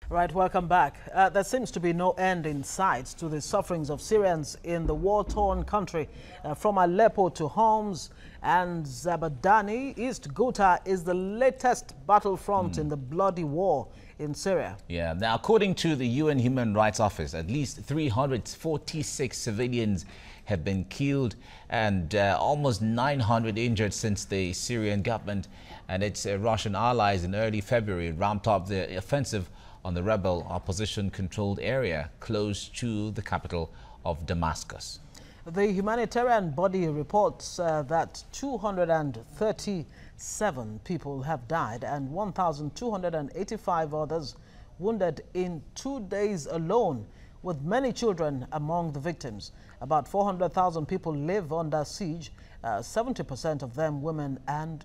Right, welcome back. There seems to be no end in sight to the sufferings of Syrians in the war-torn country. From Aleppo to Homs and Zabadani, East Ghouta is the latest battlefront in the bloody war in Syria. Yeah, now according to the UN Human Rights Office, at least 346 civilians have been killed and almost 900 injured since the Syrian government and its Russian allies in early February ramped up the offensive on the rebel opposition-controlled area close to the capital of Damascus. The humanitarian body reports that 237 people have died and 1,285 others wounded in 2 days alone, with many children among the victims. About 400,000 people live under siege, 70% of them women and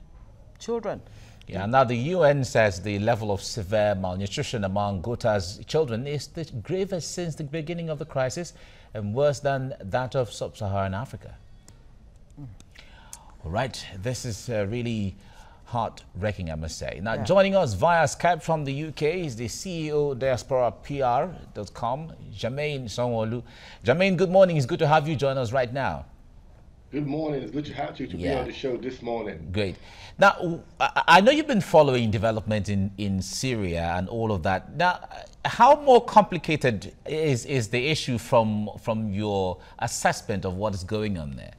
children. Yeah, now the UN says the level of severe malnutrition among Ghouta's children is the gravest since the beginning of the crisis and worse than that of sub-Saharan Africa. All right, this is really heart-wrenching, I must say. Now, joining us via Skype from the UK is the CEO diasporapr.com, Jermaine Sanwoolu. Jermaine, good morning. It's good to have you join us right now. Good morning. It's good to have you to be on the show this morning. Great. Now, I know you've been following development in Syria and all of that. Now, how more complicated is the issue from your assessment of what is going on there?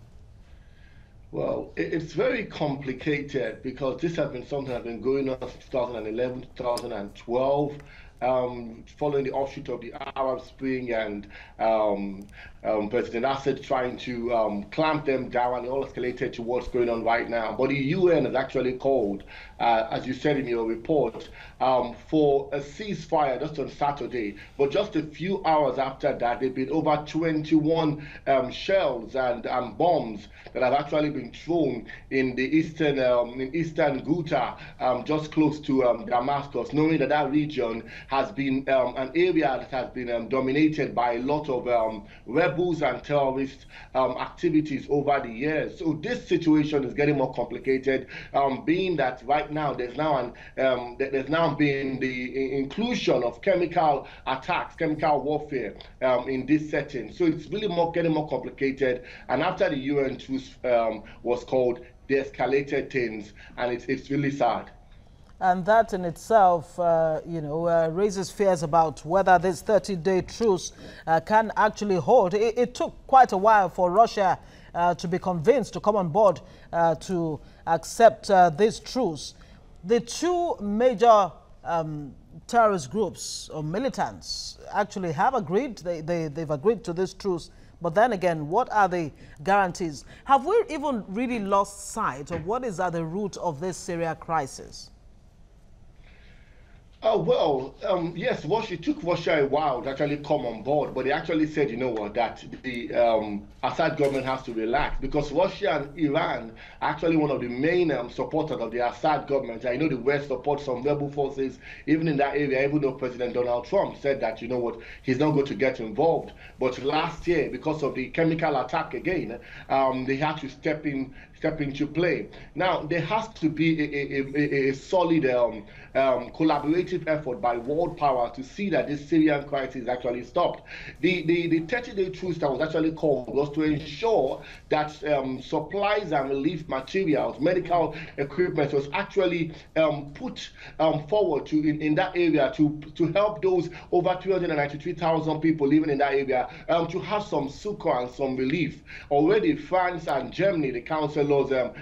Well, it's very complicated because this has been something that's been going on since 2011, 2012. Following the offshoot of the Arab Spring and President Assad trying to clamp them down, and it all escalated to what's going on right now. But the UN has actually called, as you said in your report, for a ceasefire just on Saturday. But just a few hours after that, there've been over 21 shells and bombs that have actually been thrown in the eastern Ghouta, just close to Damascus, knowing that that region has been an area that has been dominated by a lot of rebels and terrorist activities over the years. So this situation is getting more complicated, being that right now there's now been the inclusion of chemical attacks, chemical warfare in this setting. So it's really getting more complicated. And after the UN truce was called, they escalated things, and it's really sad. And that in itself, raises fears about whether this 30-day truce can actually hold. It took quite a while for Russia to be convinced to come on board to accept this truce. The two major terrorist groups or militants actually have agreed. They've agreed to this truce. But then again, what are the guarantees? Have we even really lost sight of what is at the root of this Syria crisis? Yes, it took Russia a while to actually come on board, but they actually said, you know what, that the Assad government has to relax, because Russia and Iran are actually one of the main supporters of the Assad government. I know the West supports some rebel forces, even in that area, even though President Donald Trump said that, you know what, he's not going to get involved. But last year, because of the chemical attack again, they had to step into play. Now, there has to be a solid collaborative effort by world power to see that this Syrian crisis is actually stopped. The 30-day truce that was actually called was to ensure that supplies and relief materials, medical equipment was actually put forward in that area to help those over 393,000 people living in that area to have some succor and some relief. Already France and Germany, the councillors,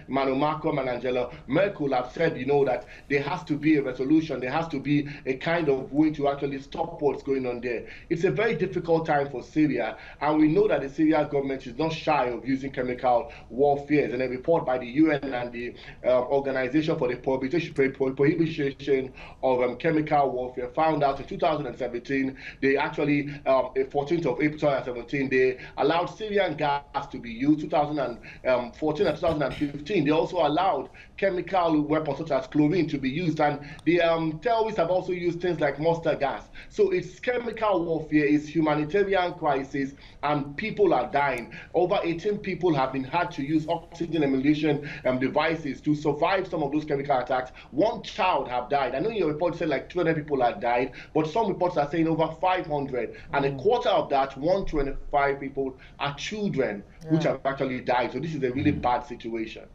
Emmanuel Macron and Angela Merkel have said, you know, that there has to be a resolution, there has to be a kind of way to actually stop what's going on there. It's a very difficult time for Syria, and we know that the Syrian government is not shy of using chemical warfare. And a report by the UN and the Organization for the Prohibition of Chemical Warfare found out in 2017, they actually, 14th of April 2017, they allowed Syrian gas to be used. 2014 and 2015, they also allowed chemical weapons such as chlorine to be used, and the terrorists have also used things like mustard gas. So it's chemical warfare, it's humanitarian crisis, and people are dying. Over 18 people have had to use oxygen emulation devices to survive some of those chemical attacks. One child have died. I know your report said like 200 people have died, but some reports are saying over 500, and a quarter of that, 125 people, are children which have actually died. So this is a really bad situation.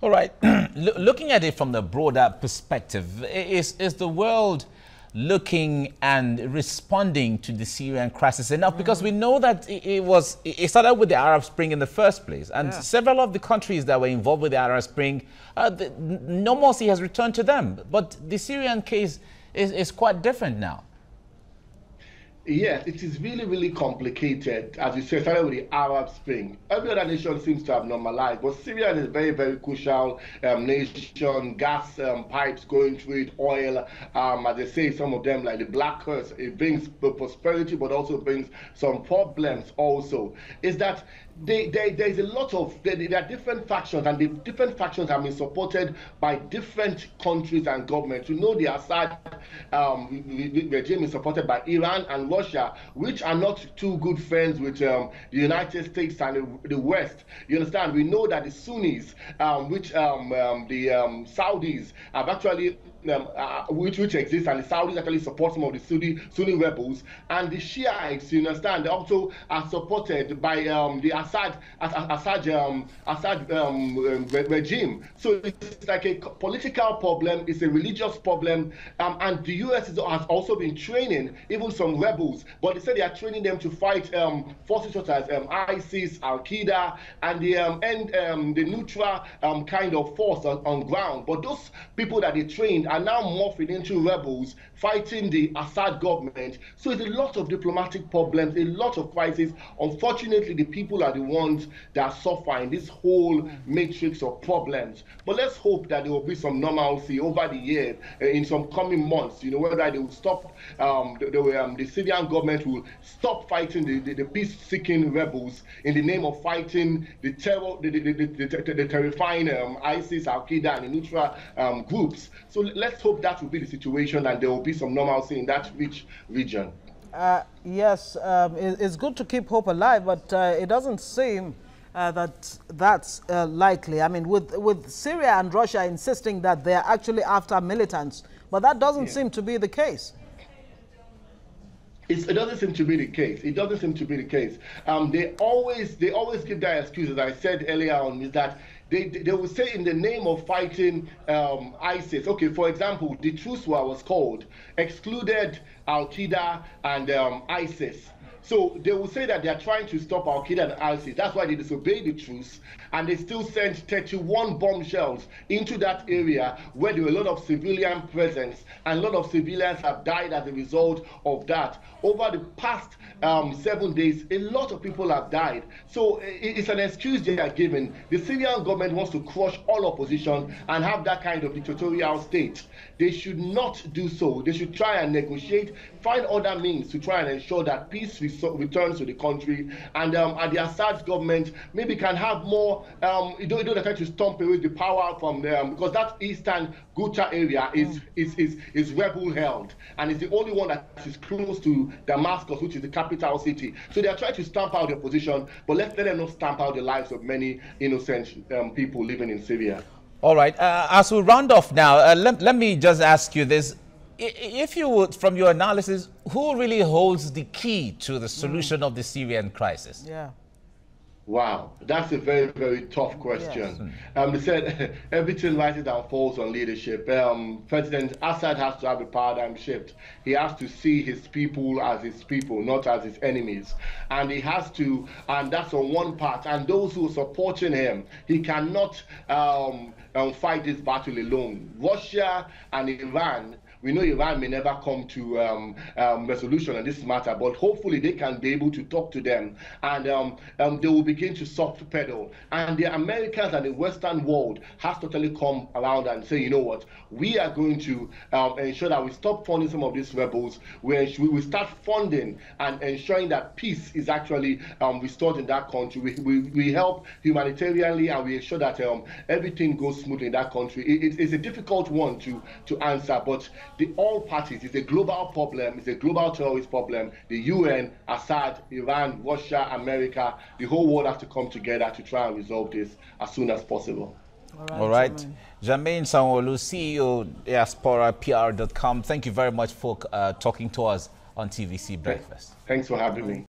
All right. Looking at it from the broader perspective, is the world looking and responding to the Syrian crisis enough? Because we know that it started with the Arab Spring in the first place, and several of the countries that were involved with the Arab Spring, normalcy has returned to them. But the Syrian case is quite different now. Yes, it is really, really complicated. As you said, started with the Arab Spring. Every other nation seems to have normalized, but Syria is a very, very crucial nation. Gas pipes going through it, oil. As they say, some of them, like the Black Curse, it brings prosperity, but also brings some problems also. Is that there's a lot of, there are different factions, and the different factions have been supported by different countries and governments. You know, the Assad regime is supported by Iran and Russia, which are not too good friends with the United States and the West. You understand? We know that the Sunnis, which the Saudis have actually which exists, and the Saudis actually support some of the Sunni rebels, and the Shiites, you understand, they also are supported by the Assad regime. So it's like a political problem, it's a religious problem, and the US has also been training even some rebels, but they said they are training them to fight forces such as ISIS, Al-Qaeda, and the neutral kind of force on ground. But those people that they trained are now morphing into rebels fighting the Assad government. So it's a lot of diplomatic problems, a lot of crises. Unfortunately, the people are the ones that are suffering this whole matrix of problems. But let's hope that there will be some normalcy over the years, in some coming months, you know, whether they will stop, the Syrian government will stop fighting the peace-seeking rebels in the name of fighting the terror, the terrifying ISIS, Al-Qaeda, and the neutral groups. So let's hope that will be the situation, and there will be some normalcy in that region. Yes, it's good to keep hope alive, but it doesn't seem that's likely. I mean, with Syria and Russia insisting that they're actually after militants, but that doesn't seem to be the case. It doesn't seem to be the case. It doesn't seem to be the case. They always give that excuse, as I said earlier on, is that they will say in the name of fighting ISIS. Okay, for example, the truce war was called, excluded Al-Qaeda and ISIS. So they will say that they are trying to stop Al-Qaeda and ISIS. That's why they disobeyed the truce, and they still sent 31 bombshells into that area where there were a lot of civilian presence, and a lot of civilians have died as a result of that. Over the past 7 days, a lot of people have died. So it's an excuse they are giving. The Syrian government wants to crush all opposition and have that kind of dictatorial state. They should not do so. They should try and negotiate, find other means to try and ensure that peace returns to the country, and the Assad government maybe can have more, they're trying to stomp away the power from them, because that eastern Ghouta area is rebel held, and it's the only one that is close to Damascus, which is the capital city. So they are trying to stamp out the opposition, but let them not stamp out the lives of many innocent people living in Syria. All right, as we round off now, let me just ask you this. If you would, from your analysis, who really holds the key to the solution of the Syrian crisis? Yeah. Wow, that's a very, very tough question. Yes. They said everything rises and falls on leadership. President Assad has to have a paradigm shift. He has to see his people as his people, not as his enemies. And he has to, and that's on one part. And those who are supporting him, he cannot fight this battle alone. Russia and Iran, we know Iran may never come to resolution on this matter, but hopefully they can be able to talk to them, and they will begin to soft pedal. And the Americans and the Western world has totally come around and say, you know what, we are going to ensure that we stop funding some of these rebels. We will start funding and ensuring that peace is actually restored in that country. We help humanitarianly, and we ensure that everything goes smoothly in that country. It's a difficult one to answer, but all parties, it's a global problem, it's a global terrorist problem. The UN, Assad, Iran, Russia, America, the whole world have to come together to try and resolve this as soon as possible. All right. Jermaine Sanwoolu, CEO, diasporapr.com. Thank you very much for talking to us on TVC Breakfast. Thanks for having me.